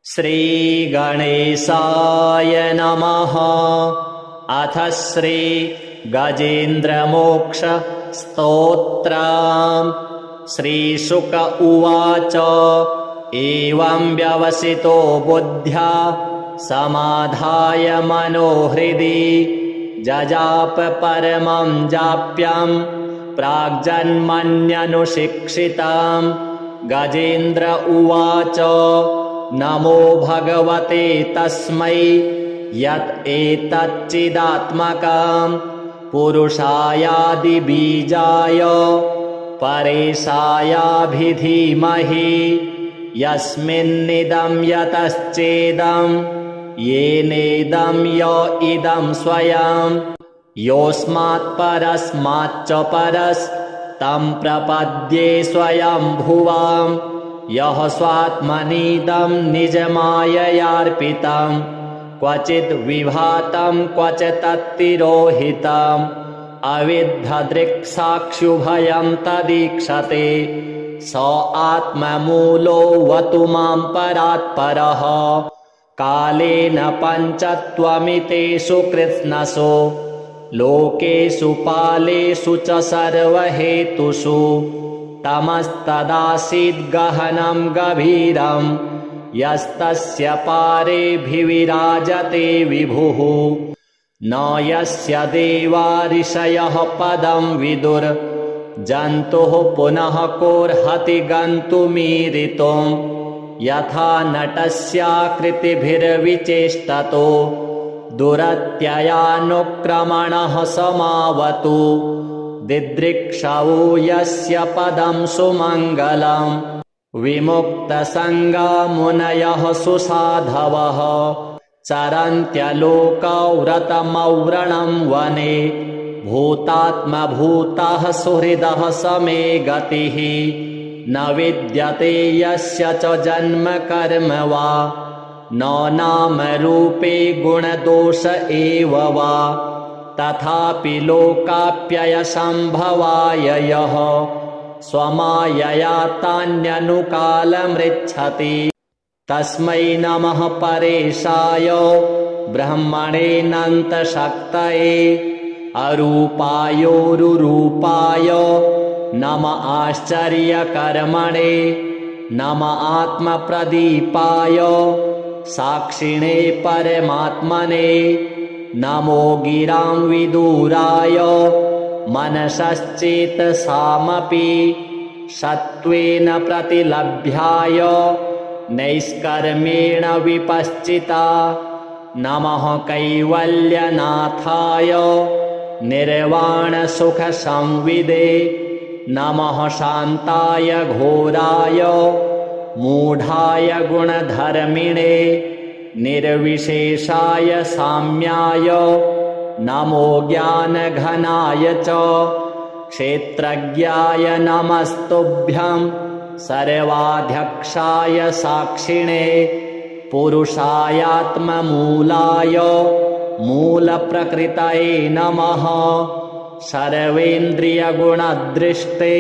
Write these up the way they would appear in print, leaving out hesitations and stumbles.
श्रीगणेशाय नमः। अथ श्री गजेन्द्रमोक्ष स्तोत्रम्। श्रीशुक उवाच एवं व्यवसितो बुद्ध्या समाधाय मनोहृदि जजाप परमं जाप्यं प्राग्जन्मन्यनुशिक्षितम्। गजेन्द्र उवाच नमो भगवते तस्मै यत् एतच्चिदात्मकं पुरुषायादिबीजाय परेशायाभिधीमहि यस्मिन्निदं यतश्चेदं येनेदं य इदं स्वयं योऽस्मात् परस्माच्च परस्तं प्रपद्ये स्वयंभुवं यः स्वात्मनीदं निजमाययार्पितं क्वचिद् विभातं क्वचित्तिरोहितम् अविद्धदृक्साक्षुभयं तदीक्षते स आत्ममूलो वतु मां परात्परः। कालेन पञ्चत्वमितेषु कृत्स्नसु लोकेषु पालेषु च सर्वहेतुषु तमस्तदासीद्गहनं गभीरं यस्तस्य पारेऽभिविराजते विभुः न यस्य देवा ऋषयः पदं विदुर् जन्तुः पुनः कोऽर्हति गन्तुमीरितुं यथा नटस्याकृतिभिर्विचेष्टतो दुरत्ययानुक्रमणः समावतु दिदृक्षवो यस्य पदं सुमङ्गलं विमुक्तसङ्गा मुनयः सुसाधवः चरन्त्यलोकव्रतमव्रणं वने भूतात्मभूताः सुहृदः समे गतिः न विद्यते यस्य च जन्म कर्म वा न नाम रूपे गुणदोष एव वा तथापि लोकाप्ययसम्भवाय यः स्वमायया तान्यनुकालमृच्छति तस्मै नमः परेशाय ब्रह्मणेऽनन्तशक्तये अरूपायोरुरूपाय नम आश्चर्यकर्मणे नम आत्मप्रदीपाय साक्षिणे परमात्मने नमो गिरां विदुराय मनसश्चेतसामपि सत्त्वेन प्रतिलभ्याय नैष्कर्मेण विपश्चिता नमः कैवल्यनाथाय निर्वाणसुखसंविदे नमः शान्ताय घोराय मूढाय गुणधर्मिणे निर्विशेषाय साम्याय नमो ज्ञानघनाय च क्षेत्रज्ञाय नमस्तुभ्यं सर्वाध्यक्षाय साक्षिणे पुरुषायात्ममूलाय मूलप्रकृतये नमः सर्वेन्द्रियगुणदृष्टे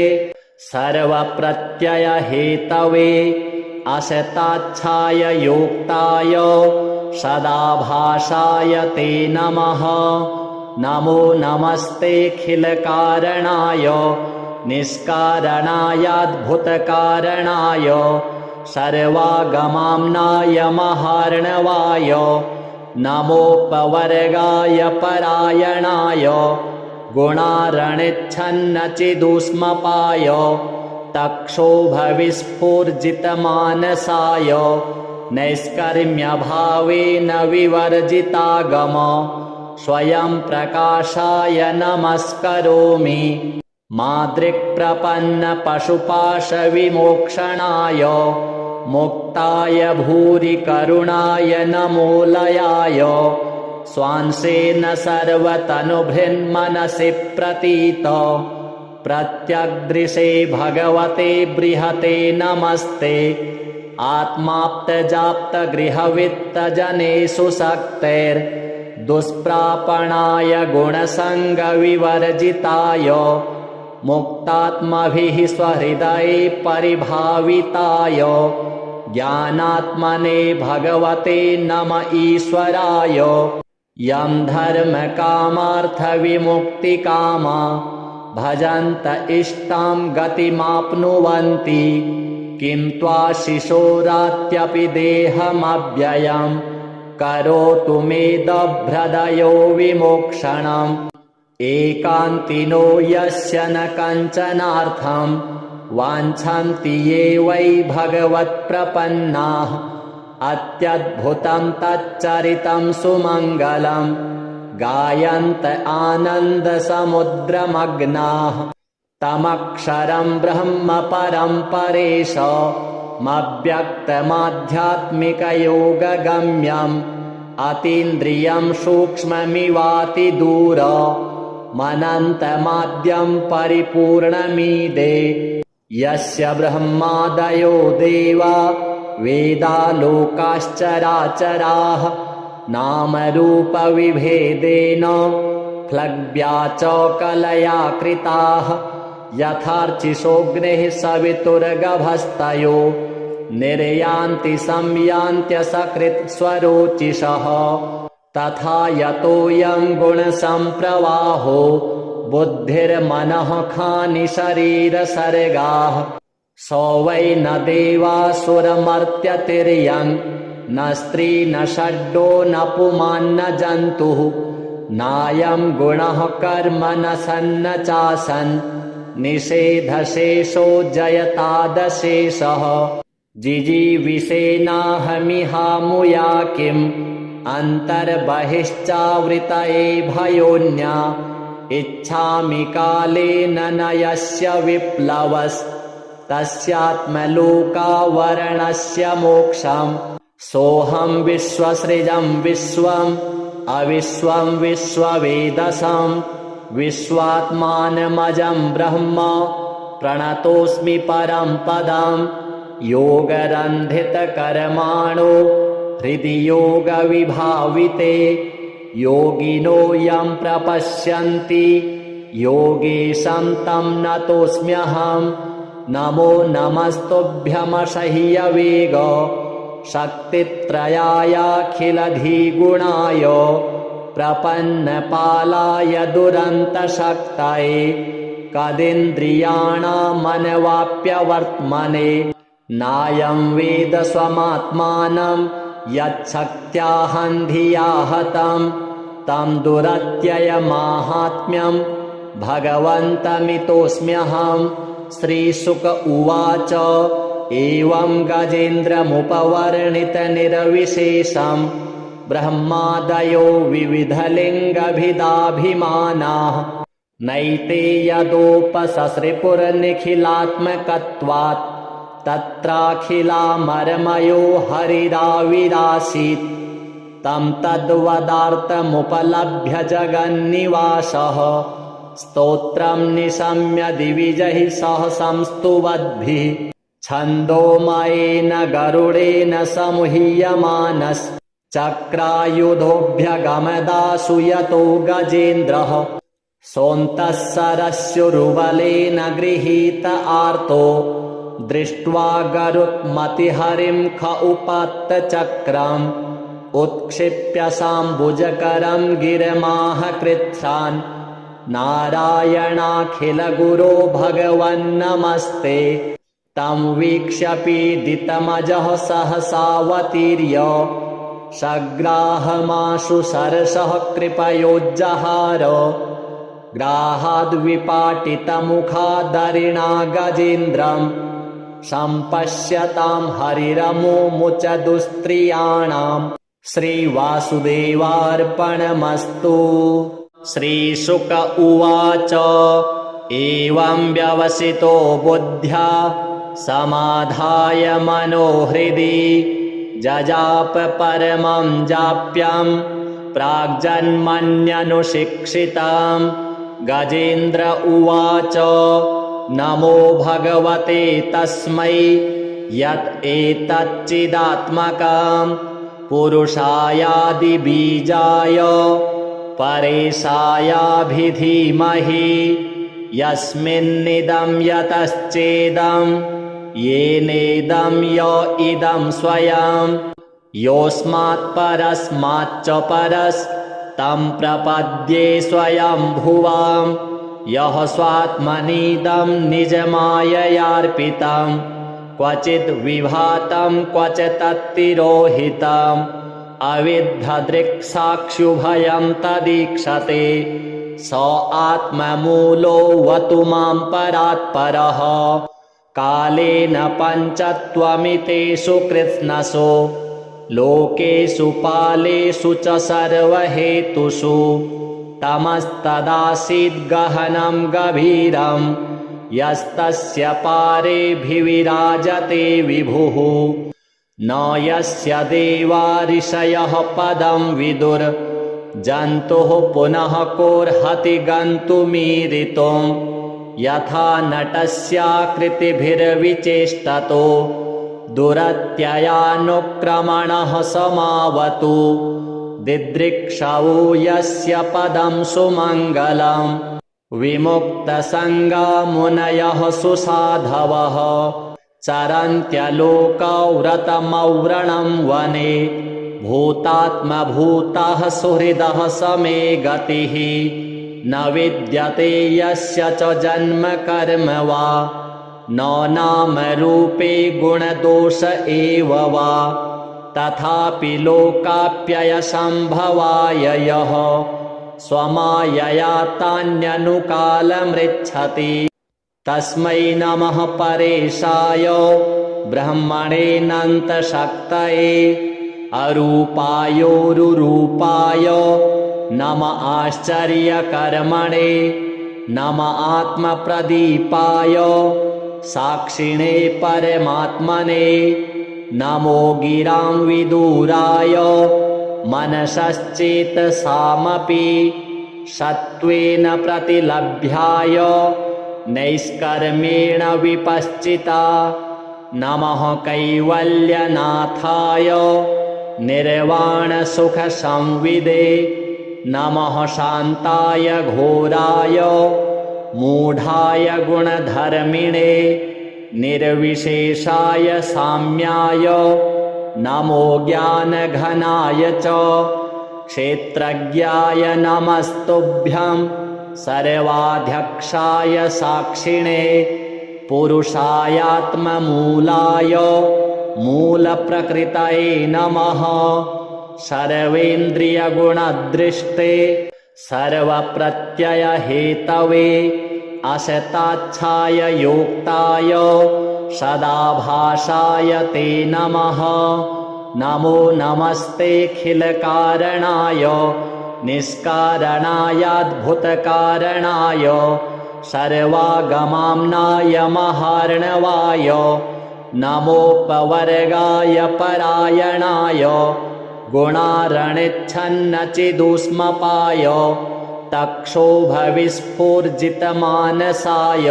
सर्वप्रत्ययहेतवे असताच्छाय योक्ताय सदाभासाय ते नमः नमो नमस्तेऽखिलकारणाय निष्कारणायाद्भुतकारणाय सर्वागमाम्नाय महार्णवाय नमोपवर्गाय परायणाय गुणारणिच्छन्नचिदुष्मपाय तक्षोभविस्फूर्जितमानसाय नैष्कर्म्यभावेन विवर्जितागम स्वयं प्रकाशाय नमस्करोमि मादृक्प्रपन्नपशुपाशविमोक्षणाय मुक्ताय भूरि करुणाय नमोलयाय स्वांसेन सर्वतनुभृन्मनसि प्रतीत प्रत्यग्दृशे भगवते बृहते नमस्ते आत्माप्तजाप्तगृहवित्तजनेषु शक्तेर्दुष्प्रापणाय गुणसङ्गविवर्जिताय मुक्तात्मभिः स्वहृदये परिभाविताय ज्ञानात्मने भगवते नम ईश्वराय। यं धर्मकामार्थविमुक्तिकामा भजन्त इष्टां गतिमाप्नुवन्ति। किं त्वाशिशोरात्यपि देहमव्ययं करोतु मेदभ्रदयो विमोक्षणम्। एकान्तिनो यस्य न कञ्चनार्थं वाञ्छन्ति ये वै भगवत्प्रपन्नाः। अत्यद्भुतं तच्चरितं सुमङ्गलं गायन्त आनन्दसमुद्रमग्नाः। तमक्षरं ब्रह्म परं परेशमव्यक्तमाध्यात्मिकयोगगम्यम् अतीन्द्रियं सूक्ष्ममिवातिदूर मनन्तमाद्यं परिपूर्णमीदे। यस्य ब्रह्मादयो देवा वेदालोकाश्चराचराः नामरूपविभेदेन क्लग्व्या च कलया कृताः। यथार्चिषोऽग्निः सवितुर्गभस्तयो निर्यान्ति संयान्त्यसकृत्स्वरोचिषः। तथा यतोऽयं गुणसम्प्रवाहो बुद्धिर्मनः खानि शरीरसर्गाः। स वै न देवासुरमर्त्यतिर्यं न स्त्री न षड्डो न पुमान्न जन्तुः। नायं गुणः कर्म न सन्न चासन् निषेधशेषो जयतादशेषः। जिजीविषेनाहमिहामुया किम् अन्तर्बहिश्चावृतये भयोन्या। इच्छामि कालेन न यस्य विप्लवस्तस्यात्मलोकावरणस्य मोक्षम्। सोऽहं विश्वसृजं विश्वम् अविश्वं विश्ववेदसं। विश्वात्मानमजं ब्रह्म प्रणतोऽस्मि परं पदम्। योगरन्धितकर्माणो हृदि योगविभाविते योगिनो यं प्रपश्यन्ति योगेशं तं नतोऽस्म्यहं। नमो नमस्तुभ्यमसह्यवेग शक्तित्रयायाखिलधिगुणाय प्रपन्नपालाय दुरन्तशक्तये कदिन्द्रियाणामनवाप्यवर्त्मने। नायं वेद स्वमात्मानं यच्छक्त्याहन्धिया हतं तं दुरत्ययमाहात्म्यं भगवन्तमितोऽस्म्यहं। श्रीशुक उवाच एवं गजेन्द्रमुपवर्णितनिरविशेषं ब्रह्मादयो विविधलिङ्गभिदाभिमानाः। नैते यदोपससृपुरनिखिलात्मकत्वात् तत्राखिलामरमयो हरिराविरासीत्। तं तद्वदार्थमुपलभ्य जगन्निवासः स्तोत्रं निशम्य दिविजैः सह संस्तुवद्भिः। छन्दोमयेन गरुडेन समुह्यमानश्चक्रायुधोऽभ्यगमदाशु यतो गजेन्द्रः। सोऽन्तः सरस्युरुबलेन गृहीत आर्तो दृष्ट्वा गरुत्मतिहरिं ख उपात्तचक्रम्। उत्क्षिप्य साम्बुजकरं गिरमाह कृच्छ्रान् नारायणाखिलगुरो भगवन्नमस्ते। तं वीक्ष्य पीडितमजः सहसावतीर्य सग्राहमाशु सरसः कृपयोज्जहार। ग्राहाद्विपाटितमुखादरिणा गजेन्द्रं सम्पश्यतां हरिरमुमुच दुस्त्रियाणां। श्रीवासुदेवार्पणमस्तु। श्रीशुक उवाच एवं व्यवसितो बुद्ध्या समाधाय मनोहृदि जजाप परमं जाप्यं प्राग्जन्मन्यनुशिक्षितं। गजेन्द्र उवाच नमो भगवते तस्मै यत् एतच्चिदात्मकं पुरुषायादिबीजाय परेशायाभिधीमहि। यस्मिन्निदं यतश्चेदं येनेदं य इदं स्वयं योऽस्मात् परस्माच्च परस्तं प्रपद्ये स्वयं भुवां यः स्वात्मनीदं निजमाययार्पितं क्वचिद् विभातं क्वचित् तत्तिरोहितम् अविद्धदृक्साक्षुभयं तदीक्षते स आत्ममूलो वतु मां परात्परः कालेन पञ्चत्वमितेषु कृत्स्नसु लोकेषु पालेषु च सर्वहेतुषु तमस्तदासीद्गहनं गभीरं यस्तस्य पारेऽभिविराजते विभुः न यस्य देवा ऋषयः पदं विदुर्जन्तुः पुनः कोऽर्हति गन्तुमीरितुं यथा नटस्याकृतिभिर्विचेष्टतो दुरत्ययानुक्रमणः समावतु दिदृक्षवो यस्य पदं सुमङ्गलं विमुक्तसङ्गा मुनयः सुसाधवः चरन्त्यलोकव्रतमव्रणं वने भूतात्मभूताः सुहृदः समे गतिः न विद्यते यस्य च जन्म कर्म वा न नामरूपे गुणदोष एव वा तथापि लोकाप्ययसम्भवाय यः स्वमायया तान्यनुकालमृच्छति तस्मै नमः परेशाय ब्रह्मणेऽनन्तशक्तये अरूपायोरुरूपाय नम आश्चर्यकर्मणे नम आत्मप्रदीपाय साक्षिणे परमात्मने नमो गिरां विदुराय मनसश्चेतसामपि सत्त्वेन प्रतिलभ्याय नैष्कर्मेण विपश्चिता नमः कैवल्यनाथाय निर्वाणसुखसंविदे नमः शान्ताय घोराय मूढाय गुणधर्मिणे निर्विशेषाय साम्याय नमो ज्ञानघनाय च क्षेत्रज्ञाय नमस्तुभ्यं सर्वाध्यक्षाय साक्षिणे पुरुषायात्ममूलाय मूलप्रकृतये नमः सर्वेन्द्रियगुणदृष्टे सर्वप्रत्ययहेतवे असताच्छाय योक्ताय सदाभासाय ते नमः नमो नमस्तेऽखिलकारणाय निष्कारणायाद्भुतकारणाय सर्वागमाम्नाय महार्णवाय नमोपवर्गाय परायणाय गुणारणिच्छन्नचिदुष्मपाय तक्षोभविस्फूर्जितमानसाय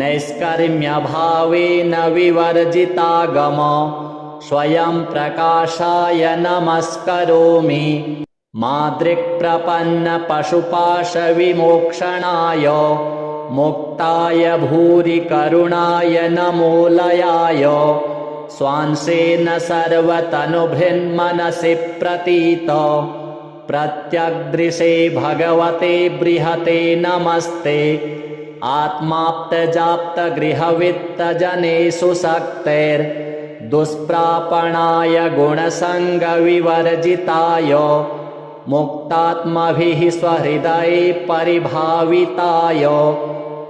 नैष्कर्म्यभावेन विवर्जितागम स्वयं प्रकाशाय नमस्करोमि मादृक्प्रपन्नपशुपाशविमोक्षणाय मुक्ताय भूरि करुणाय नमोलयाय स्वांसेन सर्वतनुभृन्मनसि प्रतीत प्रत्यग्दृशे भगवते बृहते नमस्ते आत्माप्तजाप्तगृहवित्तजनेषु शक्तेर्दुष्प्रापणाय गुणसङ्गविवर्जिताय मुक्तात्मभिः स्वहृदये परिभाविताय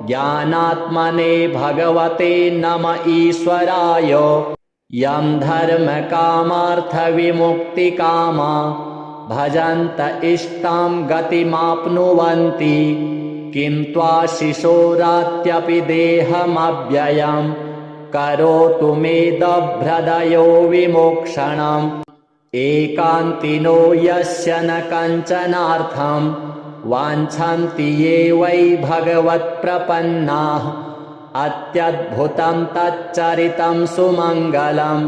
ज्ञानात्मने भगवते नम ईश्वराय यं धर्मकामार्थविमुक्तिकामा भजन्त इष्टां गतिमाप्नुवन्ति किं त्वाशिशोरात्यपि देहमव्ययं करोतु मेदभ्रदयो विमोक्षणम् एकान्तिनो यस्य न कञ्चनार्थं वाञ्छन्ति ये वै भगवत्प्रपन्नाः अत्यद्भुतं तच्चरितं सुमङ्गलं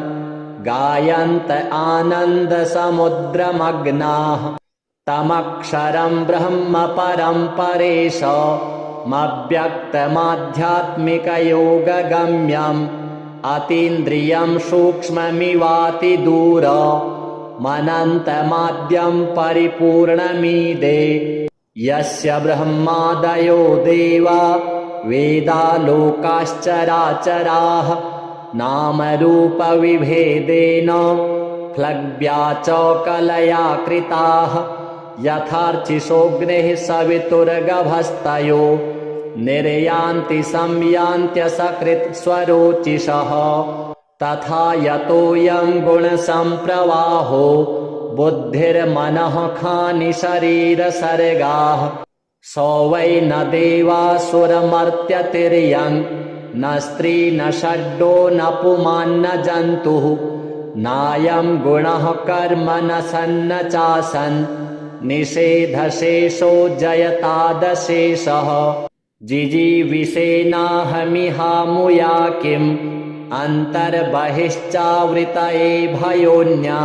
गायन्त आनन्दसमुद्रमग्नाः तमक्षरं ब्रह्म परं परेशमव्यक्तमाध्यात्मिकयोगगम्यं अतीन्द्रियं सूक्ष्ममिवातिदूर मनन्तमाद्यं परिपूर्णमीदे यस्य ब्रह्मादयो देवा वेदालोकाश्चराचराः नामरूपविभेदेन फ्लग्व्या च कलया कृताः यथार्चिषोऽग्निः सवितुर्गभस्तयो निर्यान्ति संयान्त्यसकृत्स्वरोचिषः तथा यतोऽयं गुणसम्प्रवाहो बुद्धिर्मनः खानि शरीरसर्गाः स वै न देवासुरमर्त्यतिर्यं न स्त्री न षड्डो न पुमान्न जन्तुः नायं गुणः कर्म न सन्न चासन् निषेधशेषो जयतादशेषः जिजीविषेनाहमिहामुया किम् अन्तर्बहिश्चावृतये भयोन्या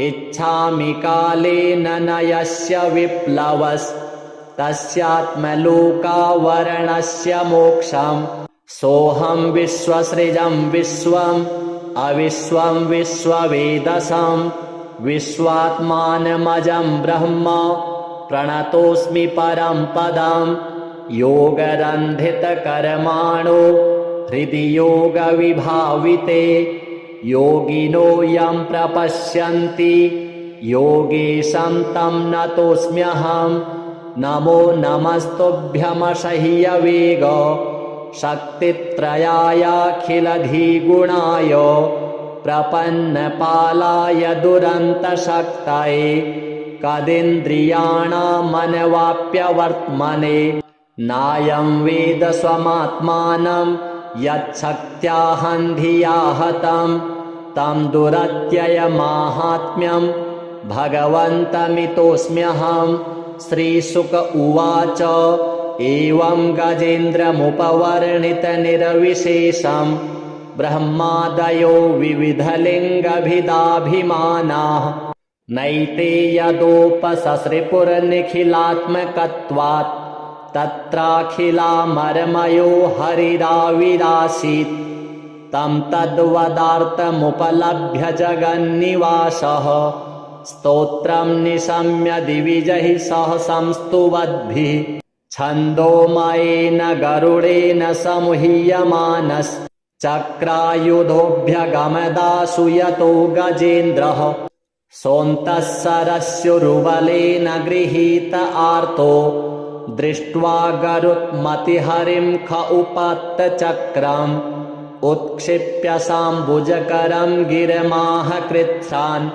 इच्छामि कालेन न यस्य विप्लवस्तस्यात्मलोकावरणस्य मोक्षम् सोऽहं विश्वसृजं विश्वम् अविश्वं विश्ववेदसं विश्वात्मानमजं ब्रह्म प्रणतोऽस्मि परं पदं योगरन्धितकर्माणो हृदि योगविभाविते योगिनो यं प्रपश्यन्ति योगेशं तं नतोऽस्म्यहं नमो नमस्तुभ्यमसह्यवेग शक्तित्रयायाखिलधिगुणाय प्रपन्नपालाय दुरन्तशक्तये कदिन्द्रियाणामनवाप्यवर्त्मने नायं वेद स्वमात्मानं यच्छक्त्याहन्धिया हतं तं दुरत्ययमाहात्म्यं भगवन्तमितोऽस्म्यहं श्रीशुक उवाच एवं गजेन्द्रमुपवर्णितनिर्विशेषं ब्रह्मादयो विविधलिङ्गभिदाभिमानाः नैते यदोपससृपुरनिखिलात्मकत्वात् तत्राखिलामरमयो हरिराविरासीत् तं तद्वदार्थमुपलभ्य जगन्निवासः स्तोत्रं निशम्य दिविजैः सह संस्तुवद्भिः छन्दोमयेन गरुडेन समुह्यमानश्चक्रायुधोऽभ्यगमदासु यतो गजेन्द्रः सोऽन्तः सरस्युरुबलेन गृहीत आर्तो दृष्ट्वा गरुत्मतिहरिं ख उपात्तचक्रम् उत्क्षिप्य साम्बुजकरं गिरमाह कृच्छ्रान्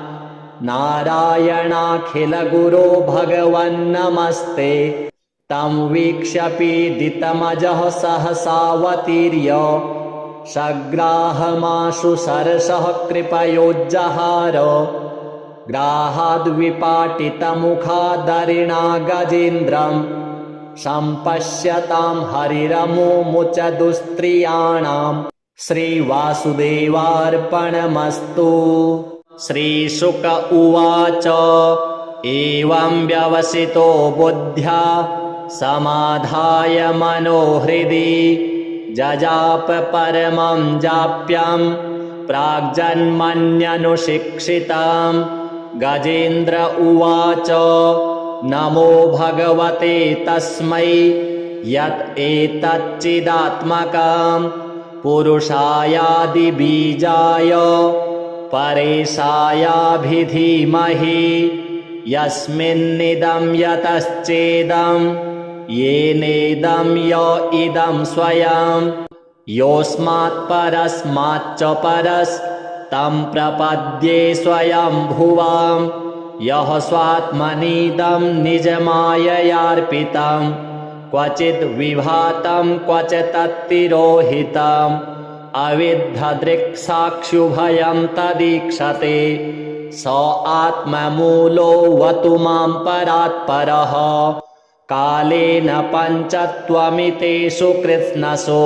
नारायणाखिलगुरो भगवन्नमस्ते तं वीक्ष्य पीडितमजः सहसावतीर्य सग्राहमाशु सरसः कृपयोज्जहार ग्राहाद्विपाटितमुखादरिणा गजेन्द्रं सम्पश्यतां हरिरमुमुच दुस्त्रियाणां श्रीवासुदेवार्पणमस्तु। श्रीशुक उवाच एवं व्यवसितो बुद्ध्या समाधाय मनोहृदि जजाप परमं जाप्यं प्राग्जन्मन्यनुशिक्षितं गजेन्द्र उवाच नमो भगवते तस्मै यत् एतच्चिदात्मकं पुरुषायादिबीजाय परेशायाभिधीमहि यस्मिन्निदं यतश्चेदं येनेदं य इदं स्वयं योऽस्मात् परस्माच्च परस्तं प्रपद्ये स्वयंभुवां यः स्वात्मनीदं निजमाययार्पितं क्वचिद् विभातं क्वच तत्तिरोहितम् अविद्धदृक्साक्षुभयं तदीक्षते स आत्ममूलोऽवतु मां परात्परः कालेन पञ्चत्वमितेषु कृत्स्नसो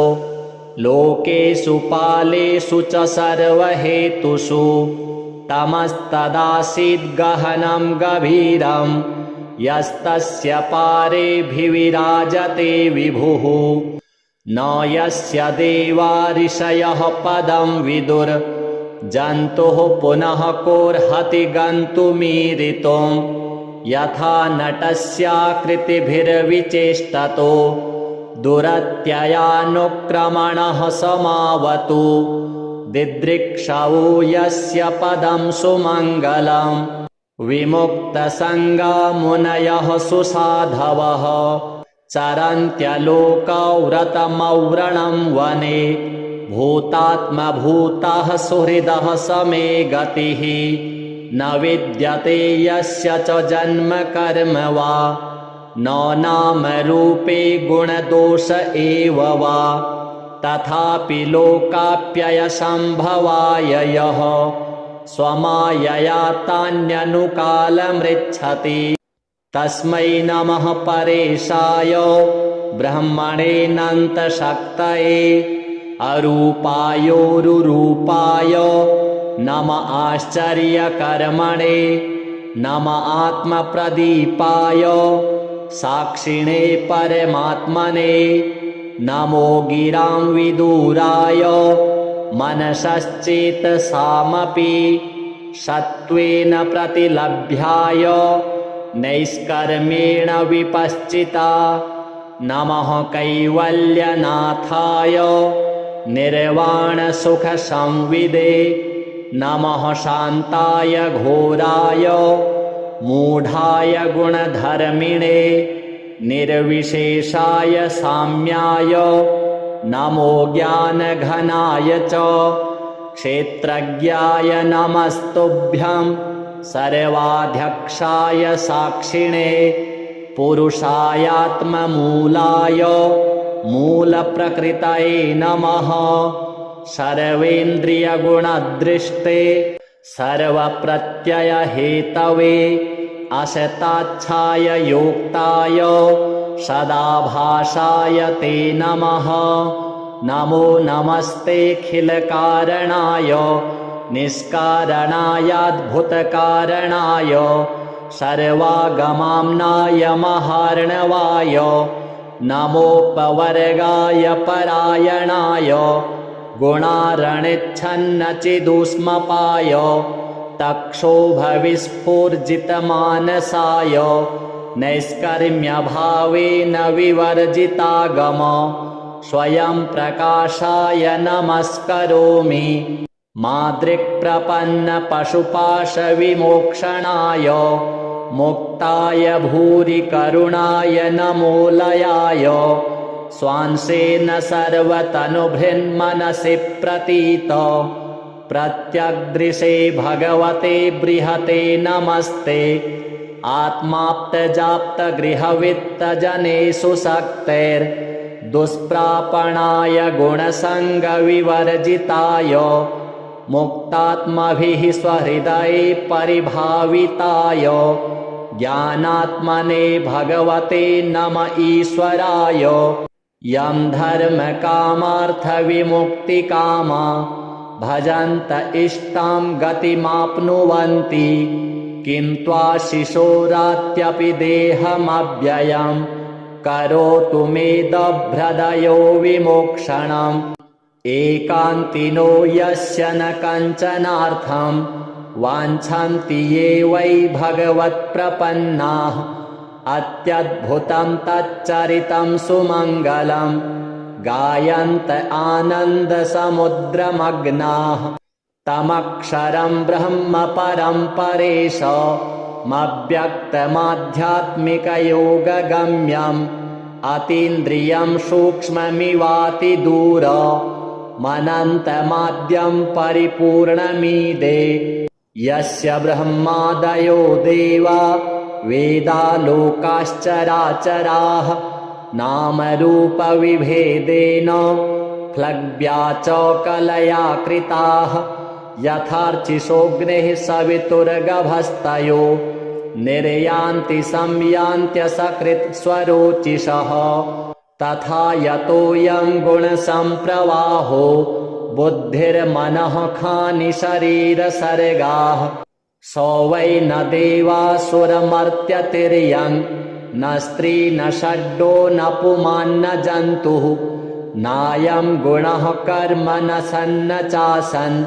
लोकेषु पालेषु च सर्वहेतुषु तमस्तदासीद्गहनं गभीरं यस्तस्य पारेऽभिविराजते विभुः न यस्य देवा ऋषयः पदं विदुर् जन्तुः पुनः कोऽर्हति गन्तुमीरितुं यथा नटस्याकृतिभिर्विचेष्टतो दुरत्ययानुक्रमणः समावतु दिदृक्षवो यस्य पदं सुमङ्गलम् विमुक्तसङ्गा मुनयः सुसाधवः चरन्त्यलोकव्रतमव्रणं वने भूतात्मभूतः सुहृदः समे गतिः न विद्यते यस्य च जन्म कर्म वा न नामरूपे गुणदोष एव वा तथापि लोकाप्ययसम्भवाय यः स्वमायया तान्यनुकालमृच्छति तस्मै नमः परेशाय ब्रह्मणेऽनन्तशक्तये अरूपायोरुरूपाय नम आश्चर्यकर्मणे नम आत्मप्रदीपाय साक्षिणे परमात्मने नमो गिरां विदुराय मनसश्चेतसामपि सत्त्वेन प्रतिलभ्याय नैष्कर्म्येण विपश्चिता नमः कैवल्यनाथाय निर्वाणसुखसंविदे नमः शान्ताय घोराय मूढाय गुणधर्मिणे निर्विशेषाय साम्याय नमो ज्ञानघनाय च क्षेत्रज्ञाय नमस्तुभ्यं सर्वाध्यक्षाय साक्षिणे पुरुषायात्ममूलाय मूलप्रकृतये नमः सर्वेन्द्रियगुणदृष्टे सर्वप्रत्ययहेतवे असताच्छाय योक्ताय सदाभासाय ते नमः नमो नमस्तेऽखिलकारणाय निष्कारणायाद्भुतकारणाय सर्वागमाम्नाय महार्णवाय नमोपवर्गाय परायणाय गुणारणिच्छन्नचिदुष्मपाय तक्षोभविस्फूर्जितमानसाय नैष्कर्म्यभावेन विवर्जितागम स्वयं प्रकाशाय नमस्करोमि मादृक्प्रपन्नपशुपाशविमोक्षणाय मुक्ताय भूरि करुणाय नमोलयाय स्वांसेन सर्वतनुभृन्मनसि प्रतीत प्रत्यग्दृशे भगवते बृहते नमस्ते आत्माप्तजाप्तगृहवित्तजनेषु शक्तेर्दुष्प्रापणाय गुणसङ्गविवर्जिताय मुक्तात्मभिः स्वहृदये परिभाविताय ज्ञानात्मने भगवते नम ईश्वराय यं धर्मकामार्थविमुक्तिकामा भजन्त इष्टां गतिमाप्नुवन्ति किं त्वाशिशोरात्यपि देहमव्ययं करोतु मेदभ्रदयो विमोक्षणम् एकान्तिनो यस्य न कञ्चनार्थं वाञ्छन्ति ये वै भगवत्प्रपन्नाः अत्यद्भुतं तच्चरितं सुमङ्गलं गायन्त आनन्दसमुद्रमग्नाः तमक्षरं ब्रह्म परं परेशमव्यक्तमाध्यात्मिकयोगगम्यम् अतीन्द्रियं सूक्ष्ममिवातिदूर मनन्तमाद्यं परिपूर्णमीदे यस्य ब्रह्मादयो देवा वेदालोकाश्चराचराः नामरूपविभेदेन फ्लग्व्या च कलया कृताः यथार्चिषोऽग्निः सवितुर्गभस्तयो निर्यान्ति संयान्त्यसकृत्स्वरोचिषः तथा यतोऽयं गुणसम्प्रवाहो बुद्धिर्मनः खानि शरीरसर्गाः स वै न देवासुरमर्त्यतिर्यं न स्त्री न षड्डो न पुमान् न जन्तुः नायं गुणः कर्म न सन्न चासन्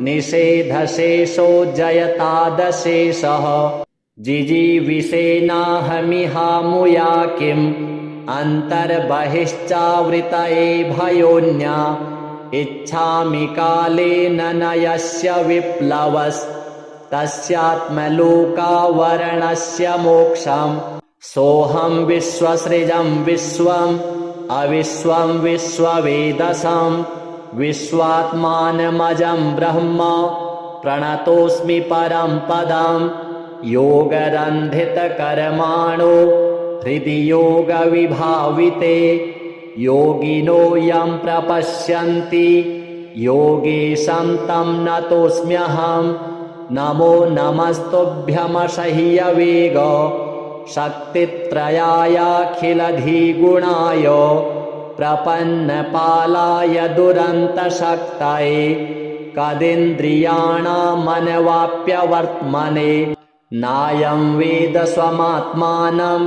निषेधशेषो जयतादशेषः जिजीविषेनाहमिहामुया किम् अन्तर्बहिश्चावृतये भयोन्या इच्छामि कालेन न यस्य विप्लवस्तस्यात्मलोकावरणस्य मोक्षम् सोऽहं विश्वसृजं विश्वम् अविश्वं विश्ववेदसं विश्वात्मानमजं ब्रह्म प्रणतोऽस्मि परं पदं योगरन्धितकर्माणो हृदि योगविभाविते योगिनो यं प्रपश्यन्ति योगेशं तं नतोऽस्म्यहं नमो नमस्तुभ्यमसह्यवेग शक्तित्रयायाखिलधिगुणाय प्रपन्नपालाय दुरन्तशक्तये कदिन्द्रियाणामनवाप्यवर्त्मने नायं वेद स्वमात्मानं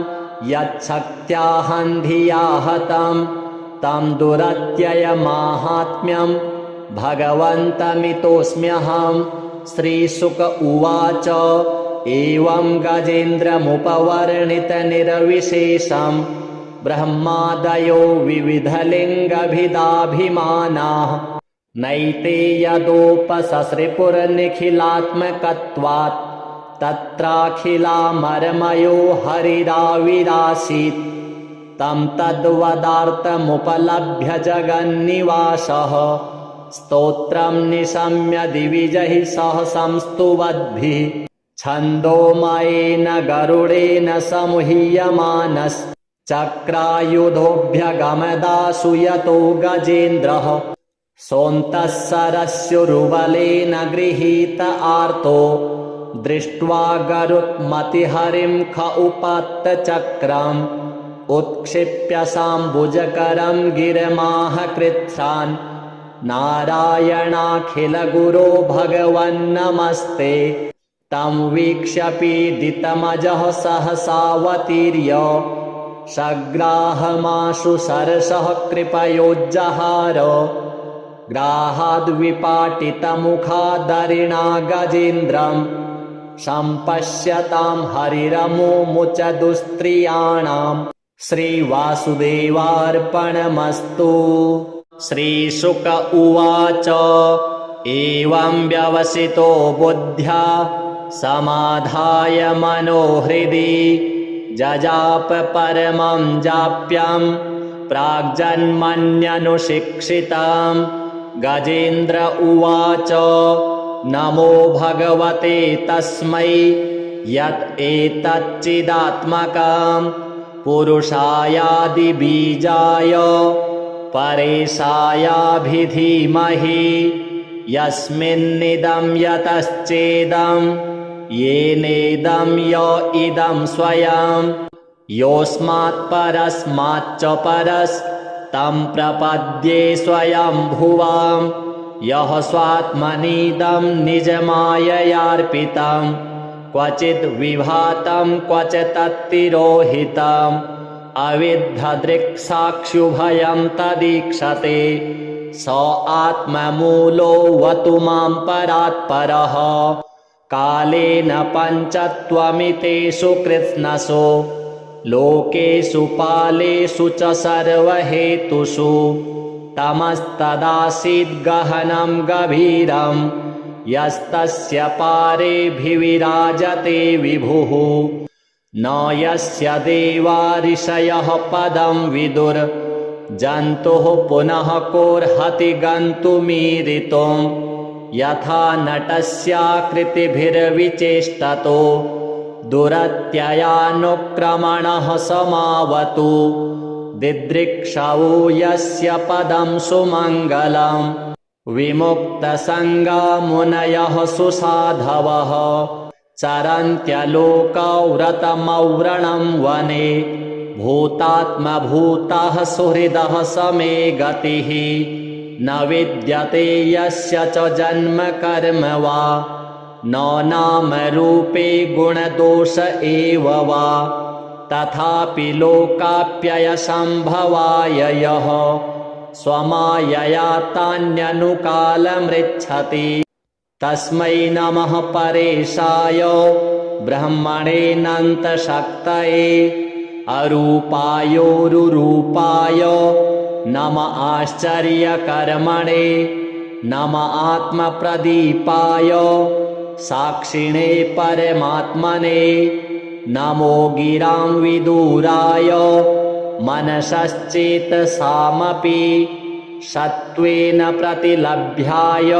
यच्छक्त्याहं धिया हतं तं दुरत्ययमाहात्म्यं भगवन्तमितोऽस्म्यहं। श्रीशुक उवाच एवं गजेन्द्रमुपवर्णितनिरविशेषं ब्रह्मादयो विविधलिङ्गभिदाभिमानाः नैते यदोपससृपुर्निखिलात्मकत्वात् तत्राखिलामरमयो हरिराविरासीत् तं तद्वदार्थमुपलभ्य जगन्निवासः स्तोत्रं निशम्य दिविजैः सह संस्तुवद्भिः छन्दोमयेन गरुडेन समुह्यमानश्चक्रायुधोऽभ्यगमदाशु यतो गजेन्द्रः सोऽन्तः सरस्युरुबलेन गृहीत आर्तो दृष्ट्वा गरुत्मतिहरिं ख उपात्तचक्रम् उत्क्षिप्य साम्बुजकरं गिरमाह कृच्छ्रान् नारायणाखिलगुरो भगवन्नमस्ते तं वीक्ष्य पीडितमजः सहसावतीर्य सग्राहमाशु सरसः कृपयोज्जहार ग्राहाद्विपाटितमुखादरिणा गजेन्द्रं सम्पश्यतां हरिरमुमुच दुस्त्रियाणां श्रीवासुदेवार्पणमस्तु। श्रीशुक उवाच एवं व्यवसितो बुद्ध्या समाधाय मनोहृदि जजाप परमं जाप्यं प्राग्जन्मन्यनुशिक्षितं गजेन्द्र उवाच नमो भगवते तस्मै यत् एतच्चिदात्मकं पुरुषायादिबीजाय परेशायाभिधीमहि यस्मिन्निदं यतश्चेदं येनेदं य इदं स्वयं योऽस्मात् परस्माच्च परस्तं प्रपद्ये स्वयंभुवं यः स्वात्मनीदं निजमाययार्पितं क्वचिद् विभातं क्वचित्तिरोहितम् अविद्धदृक्साक्षुभयं तदीक्षते स आत्ममूलोऽवतु मां परात्परः कालेन पञ्चत्वमितेषु कृत्स्नसु लोकेषु पालेषु च सर्वहेतुषु तमस्तदासीद्गहनं गभीरं यस्तस्य पारेऽभिविराजते विभुः न यस्य देवा ऋषयः पदं विदुर् जन्तुः पुनः कोऽर्हति गन्तुमीरितुं यथा नटस्याकृतिभिर्विचेष्टतो दुरत्ययानुक्रमणः समावतु दिदृक्षवो यस्य पदं सुमङ्गलं विमुक्तसङ्गा मुनयः सुसाधवः चरन्त्यलोकव्रतमव्रणं वने भूतात्मभूताः सुहृदः समे गतिः न विद्यते यस्य च जन्म कर्म वा न नाम रूपे गुणदोष एव वा तथापि लोकाप्ययसम्भवाय यः स्वमायया तान्यनुकालमृच्छति। तस्मै नमः परेशाय ब्रह्मणेऽनन्तशक्तये अरूपायोरुरूपाय नम आश्चर्यकर्मणे नम आत्मप्रदीपाय साक्षिणे परमात्मने नमो गिरां विदुराय मनसश्चेतसामपि सत्त्वेन प्रतिलभ्याय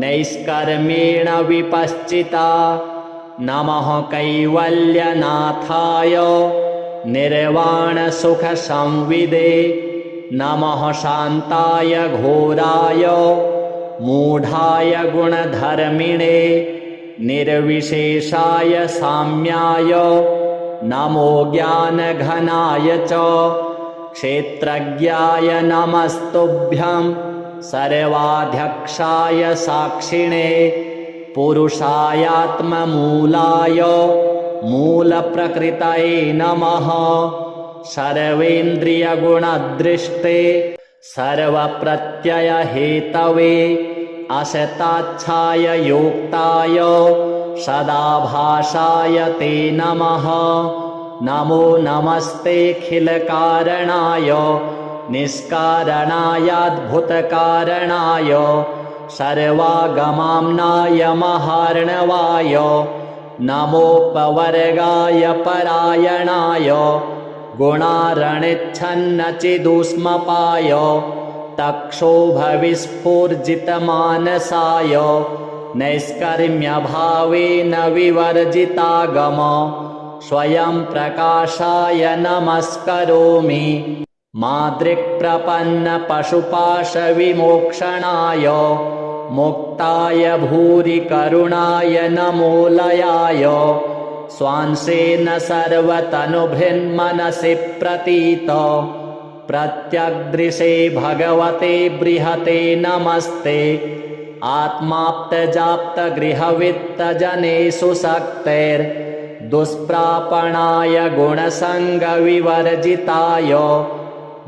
नैष्कर्म्येण विपश्चिता नमः कैवल्यनाथाय निर्वाणसुखसंविदे नमः शान्ताय घोराय मूढाय गुणधर्मिणे निर्विशेषाय साम्याय नमो ज्ञानघनाय च क्षेत्रज्ञाय नमस्तुभ्यं सर्वाध्यक्षाय साक्षिणे पुरुषायात्ममूलाय मूलप्रकृतये नमः सर्वेन्द्रियगुणदृष्टे सर्वप्रत्ययहेतवे असताच्छाय योक्ताय सदाभासाय ते नमः नमो नमस्तेऽखिलकारणाय निष्कारणायाद्भुतकारणाय सर्वागमाम्नाय महार्णवाय नमोपवर्गाय परायणाय गुणारणिच्छन्नचिदुष्मपाय तक्षोभविस्फूर्जितमानसाय नैष्कर्म्यभावेन विवर्जितागम स्वयं प्रकाशाय नमस्करोमि मादृक्प्रपन्नपशुपाशविमोक्षणाय मुक्ताय भूरि करुणाय नमोलयाय स्वांसेन सर्वतनुभृन्मनसि प्रतीत प्रत्यग्दृशे भगवते बृहते नमस्ते आत्माप्तजाप्तगृहवित्तजनेषु शक्तेर्दुष्प्रापणाय गुणसङ्गविवर्जिताय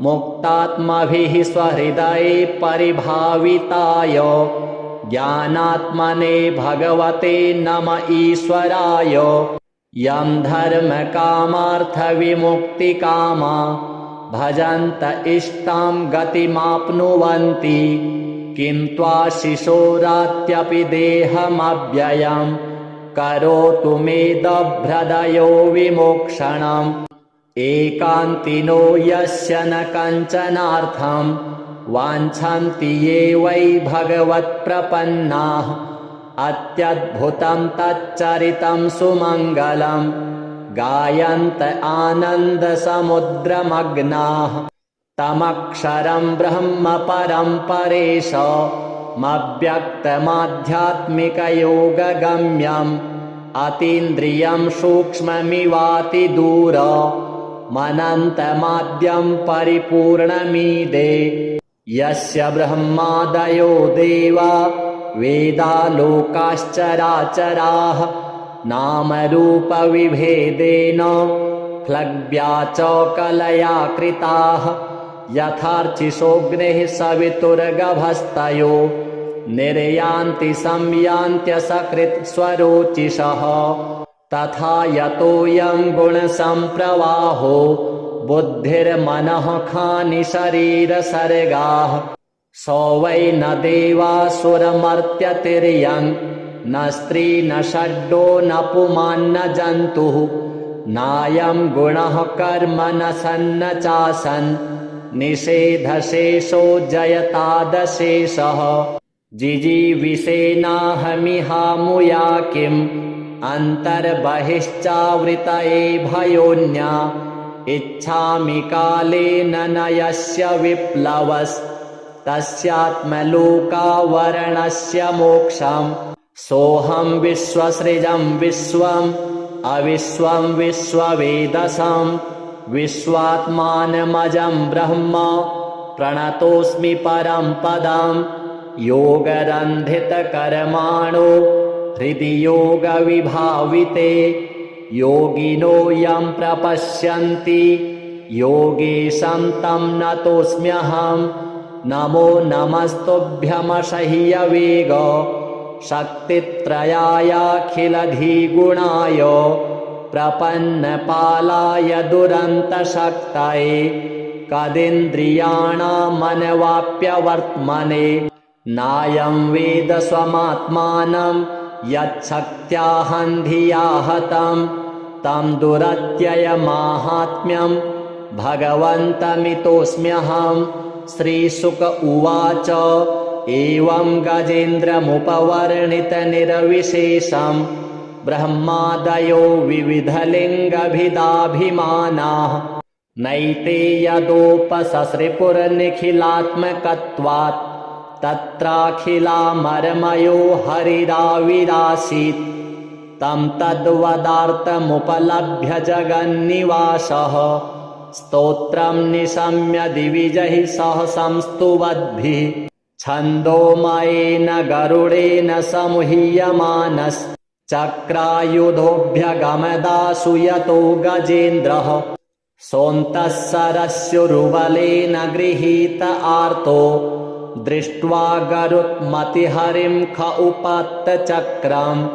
मुक्तात्मभिः स्वहृदये परिभाविताय ज्ञानात्मने भगवते नम ईश्वराय यं धर्मकामार्थविमुक्तिकामा भजन्त इष्टां गतिमाप्नुवन्ति किं त्वाशिशोरात्यपि देहमव्ययं करोतु मेदभ्रदयो विमोक्षणम् एकान्तिनो यस्य न कञ्चनार्थं वाञ्छन्ति ये वै भगवत्प्रपन्नाः अत्यद्भुतं तच्चरितं सुमङ्गलं गायन्त आनन्दसमुद्रमग्नाः तमक्षरं ब्रह्म परं परेशमव्यक्तमाध्यात्मिकयोगगम्यम् अतीन्द्रियं सूक्ष्ममिवातिदूर मनन्तमाद्यं परिपूर्णमीदे यस्य ब्रह्मादयो देवा वेदालोकाश्चराचराः नामरूपविभेदेन फ्लग्व्या च कलया कृताः यथार्चिषोऽग्निः सवितुर्गभस्तयो निर्यान्ति संयान्त्यसकृत् स्वरोचिषः तथा यतोऽयं गुणसम्प्रवाहो बुद्धिर्मनः खानि शरीरसर्गाः स वै न देवासुरमर्त्यतिर्यं न स्त्री न षड्डो न पुमान्न जन्तुः नायं गुणः कर्म न सन्न चासन् निषेधशेषो जयतादशेषः जिजीविषेनाहमिहामुया किम् अन्तर्बहिश्चावृतये भयोन्या इच्छामि कालेन न यस्य विप्लवस्तस्यात्मलोकावरणस्य मोक्षं सोऽहं विश्वसृजं विश्वम् अविश्वं विश्ववेदसं विश्वात्मानमजं ब्रह्म प्रणतोऽस्मि परं पदं योगरन्धितकर्माणो हृदि योगविभाविते योगिनो यं प्रपश्यन्ति योगेशं तं नतोऽस्म्यहं नमो नमस्तुभ्यमशह्यवेग शक्तित्रयायाखिलधिगुणाय प्रपन्नपालाय दुरन्तशक्तये कदिन्द्रियाणामनवाप्यवर्त्मने नायं वेद स्वमात्मानं यच्छक्त्याहं धिया हतं तं दुरत्ययमाहात्म्यं भगवन्तमितोऽस्म्यहं। श्रीशुक उवाच एवं गजेन्द्रमुपवर्णितनिर्विशेषं ब्रह्मादयो विविधलिङ्गभिदाभिमानाः नैते यदोपससृपुर्निखिलात्मकत्वात् तत्राखिलामरमयो हरिराविरासीत् तं तद्वदार्थमुपलभ्य जगन्निवासः स्तोत्रं निशम्य दिविजैः सह संस्तुवद्भिः छन्दोमयेन गरुडेन समुह्यमानश्चक्रायुधोऽभ्यगमदासु यतो गजेन्द्रः सोऽन्तः सरस्युरुबलेन गृहीत आर्तो दृष्ट्वा गरुत्मतिहरिं ख उपात्तचक्रम्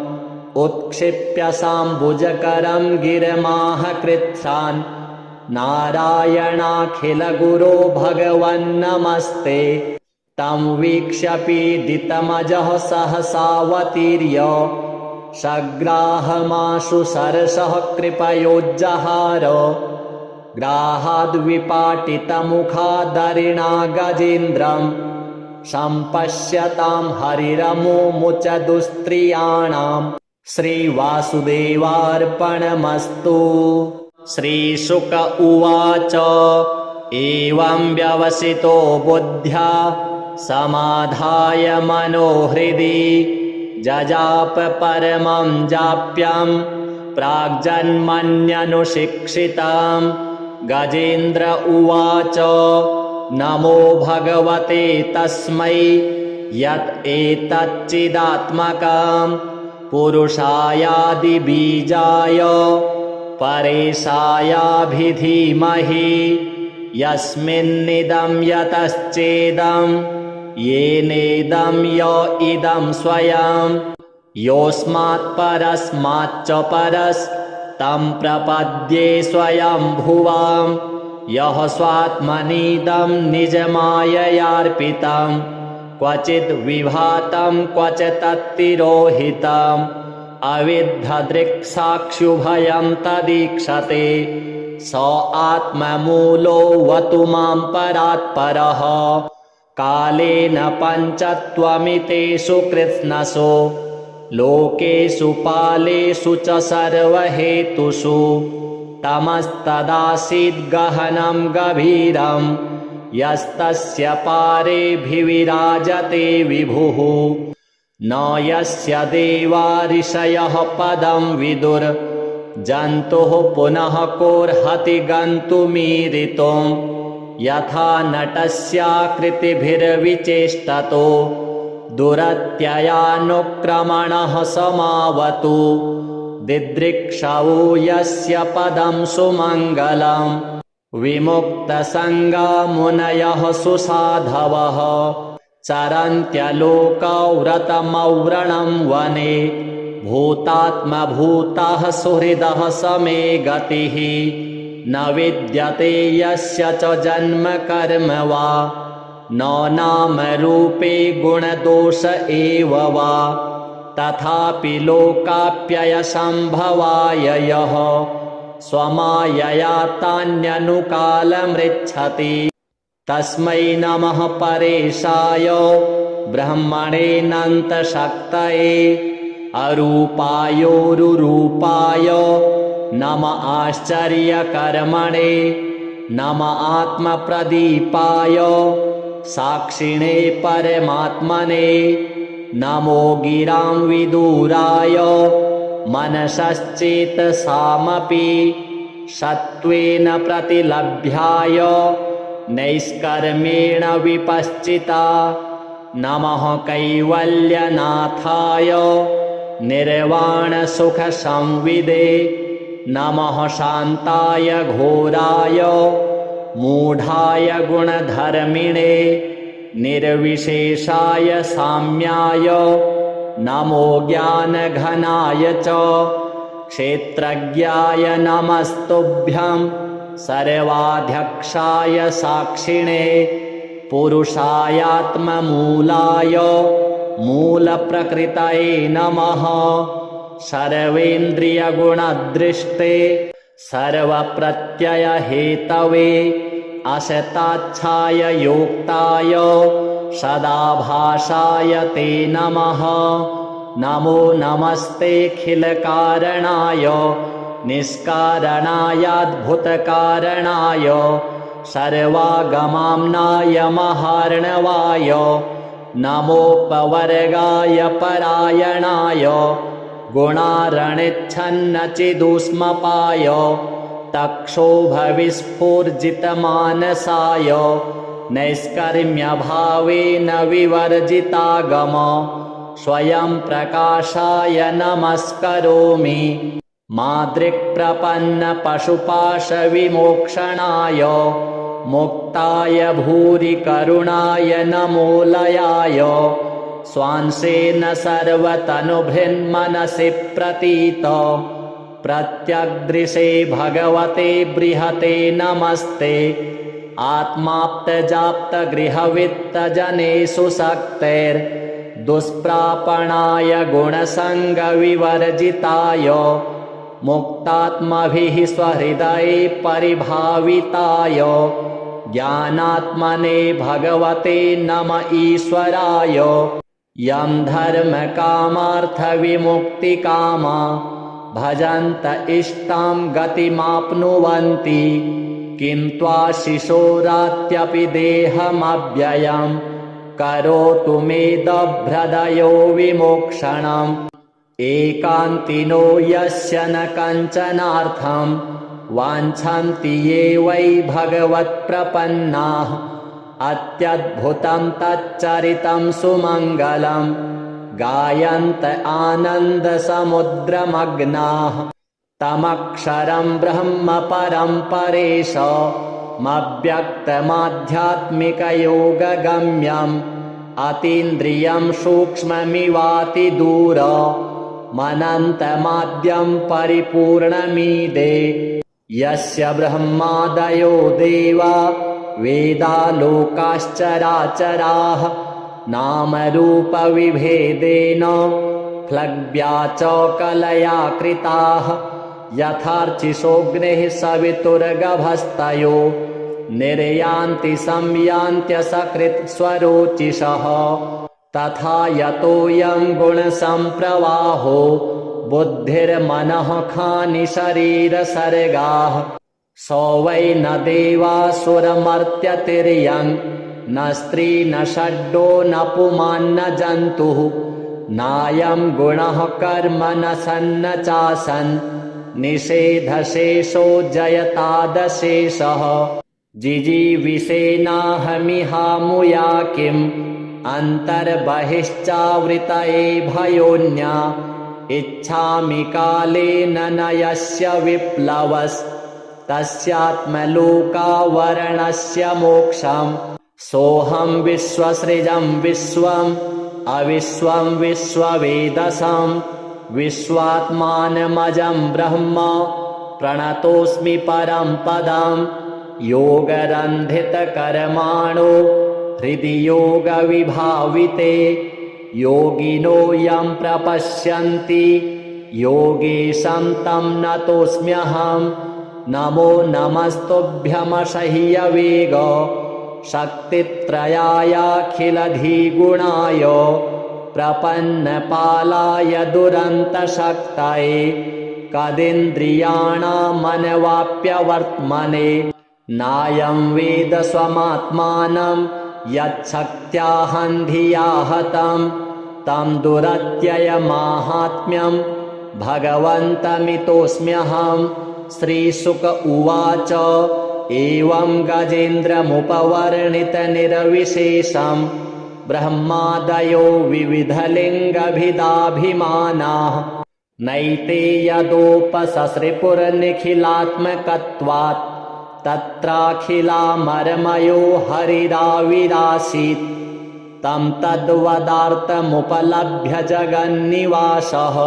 उत्क्षिप्य साम्बुजकरं गिरमाह कृत्स्नान् नारायणाखिलगुरो भगवन्नमस्ते तं वीक्ष्य पीडितमजः सहसावतीर्य सग्राहमाशु सरसः कृपयोज्जहार ग्राहाद्विपाटितमुखादरिणा गजेन्द्रं सम्पश्यतां हरिरमुमुच दुस्त्रियाणां श्रीवासुदेवार्पणमस्तु। श्रीशुक उवाच एवं व्यवसितो बुद्ध्या समाधाय मनोहृदि जजाप परमं जाप्यं प्राग्जन्मन्यनुशिक्षितं। गजेन्द्र उवाच नमो भगवते तस्मै यत् एतच्चिदात्मकं पुरुषायादिबीजाय परेशायाभिधीमहि यस्मिन्निदं यतश्चेदं येनेदं य इदं स्वयं योऽस्मात् परस्माच्च परस्तं प्रपद्ये स्वयंभुवं यः स्वात्मनीदं निजमाययार्पितं क्वचिद् विभातं क्वचित्तिरोहितम् अविद्धदृक्साक्षुभयं तदीक्षते स आत्ममूलो वतु मां परात्परः कालेन पञ्चत्वमितेषु कृत्स्नसु लोकेषु पालेषु च सर्वहेतुषु तमस्तदासीद्गहनं गभीरं यस्तस्य पारेऽभिविराजते विभुः न यस्य देवा ऋषयः पदं विदुर् जन्तुः पुनः कोऽर्हति गन्तुमीरितुं यथा नटस्याकृतिभिर्विचेष्टतो दुरत्ययानुक्रमणः समावतु दिदृक्षवो यस्य पदं सुमङ्गलं विमुक्तसङ्गा मुनयः सुसाधवः चरन्त्यलोकव्रतमव्रणं वने भूतात्मभूताः सुहृदः समे गतिः न विद्यते यस्य च जन्म कर्म वा न नाम रूपे गुणदोष एव वा तथापि लोकाप्ययसम्भवाय यः स्वमायया तान्यनुकालमृच्छति तस्मै नमः परेशाय ब्रह्मणेऽनन्तशक्तये अरूपायोरुरूपाय नम आश्चर्यकर्मणे नम आत्मप्रदीपाय साक्षिणे परमात्मने नमो गिरां विदुराय मनसश्चेतसामपि सत्त्वेन प्रतिलभ्याय नैष्कर्मेण विपश्चिता नमः कैवल्यनाथाय निर्वाणसुखसंविदे नमः शान्ताय घोराय मूढाय गुणधर्मिणे निर्विशेषाय साम्याय नमो ज्ञानघनाय च क्षेत्रज्ञाय नमस्तुभ्यं सर्वाध्यक्षाय साक्षिणे पुरुषायात्ममूलाय मूलप्रकृतये नमः सर्वेन्द्रियगुणदृष्टे सर्वप्रत्ययहेतवे असताच्छाय योक्ताय सदाभासाय ते नमः नमो नमस्तेऽखिलकारणाय निष्कारणायाद्भुतकारणाय सर्वागमाम्नाय महार्णवाय नमोपवर्गाय परायणाय गुणारणिच्छन्नचिदुष्मपाय तक्षोभविस्फूर्जितमानसाय नैष्कर्म्यभावेन विवर्जितागम स्वयं प्रकाशाय नमस्करोमि मादृक्प्रपन्नपशुपाशविमोक्षणाय मुक्ताय भूरि करुणाय नमोलयाय स्वांसेन सर्वतनुभृन्मनसि प्रतीत प्रत्यग्दृशे भगवते बृहते नमस्ते आत्माप्तजाप्तगृहवित्तजनेषु शक्तेर्दुष्प्रापणाय गुणसङ्गविवर्जिताय मुक्तात्मभिः स्वहृदये परिभाविताय ज्ञानात्मने भगवते नम ईश्वराय यं धर्मकामार्थविमुक्तिकामा भजन्त इष्टां गतिमाप्नुवन्ति किं त्वाशिशोरात्यपि देहमव्ययं करोतु मेदभ्रदयो विमोक्षणम् एकान्तिनो यस्य न कञ्चनार्थं वाञ्छन्ति ये वै भगवत्प्रपन्नाः अत्यद्भुतं तच्चरितं सुमङ्गलं गायन्त आनन्दसमुद्रमग्नाः तमक्षरं ब्रह्म परं परेशमव्यक्तमाध्यात्मिकयोगगम्यम् अतीन्द्रियं सूक्ष्ममिवातिदूर मनन्तमाद्यं परिपूर्णमीदे यस्य ब्रह्मादयो देवा वेदालोकाश्चराचराः नामरूपविभेदेन फ्लग्व्या च कलया कृताः यथार्चिषोऽग्निः सवितुर्गभस्तयो निर्यान्ति संयान्त्यसकृत्स्वरोचिषः तथा यतोऽयं गुणसम्प्रवाहो बुद्धिर्मनः खानि शरीरसर्गाः स वै न देवासुरमर्त्यतिर्यं न स्त्री न षड्डो न पुमान् न जन्तुः नायं गुणः कर्म न सन्न चासन् निषेधशेषो जयतादशेषः जिजीविषेनाहमिहामुया किम् अन्तर्बहिश्चावृतये भयोन्या इच्छामि कालेन न यस्य विप्लवस्तस्यात्मलोकावरणस्य मोक्षम् सोऽहं विश्वसृजं विश्वम् अविश्वं विश्ववेदसं विश्वात्मानमजं ब्रह्म प्रणतोऽस्मि परं पदम् योगरन्धितकर्माणो हृदि योगविभाविते योगिनो यं प्रपश्यन्ति योगेशं तं नतोऽस्म्यहं नमो नमस्तुभ्यमसह्यवेग शक्तित्रयायाखिलधिगुणाय प्रपन्नपालाय दुरन्तशक्तये कदिन्द्रियाणामनवाप्यवर्त्मने नायं वेद स्वमात्मानं यच्छक्त्याहन्धिया हतं तं दुरत्ययमाहात्म्यं भगवन्तमितोऽस्म्यहं श्रीशुक उवाच एवं गजेन्द्रमुपवर्णितनिरविशेषं ब्रह्मादयो विविधलिङ्गभिदाभिमानाः नैते यदोपससृपुरनिखिलात्मकत्वात् तत्राखिलामरमयो हरिराविरासीत् तं तद्वदार्थमुपलभ्य जगन्निवासः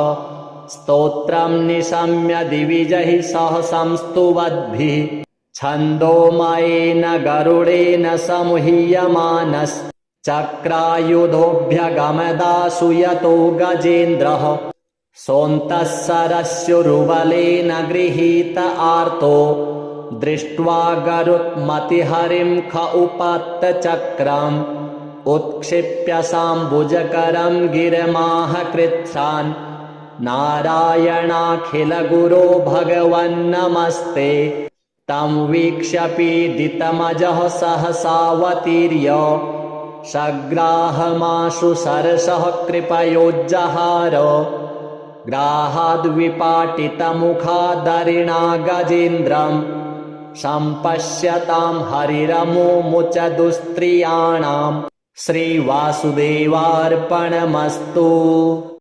स्तोत्रं निशम्य दिविजैः सह संस्तुवद्भिः छन्दोमयेन गरुडेन समुह्यमानश्चक्रायुधोऽभ्यगमदाशु यतो गजेन्द्रः सोऽन्तः सरस्युरुबलेन गृहीत आर्तो दृष्ट्वा गरुत्मतिहरिं ख उपात्तचक्रम् उत्क्षिप्य साम्बुजकरं गिरमाह कृच्छ्रान् नारायणाखिलगुरो भगवन्नमस्ते तं वीक्ष्य पीडितमजः सहसावतीर्य सग्राहमाशु सरसः कृपयोज्जहार ग्राहाद्विपाटितमुखादरिणा गजेन्द्रं सम्पश्यतां हरिरमुमुच दुस्त्रियाणां श्रीवासुदेवार्पणमस्तु।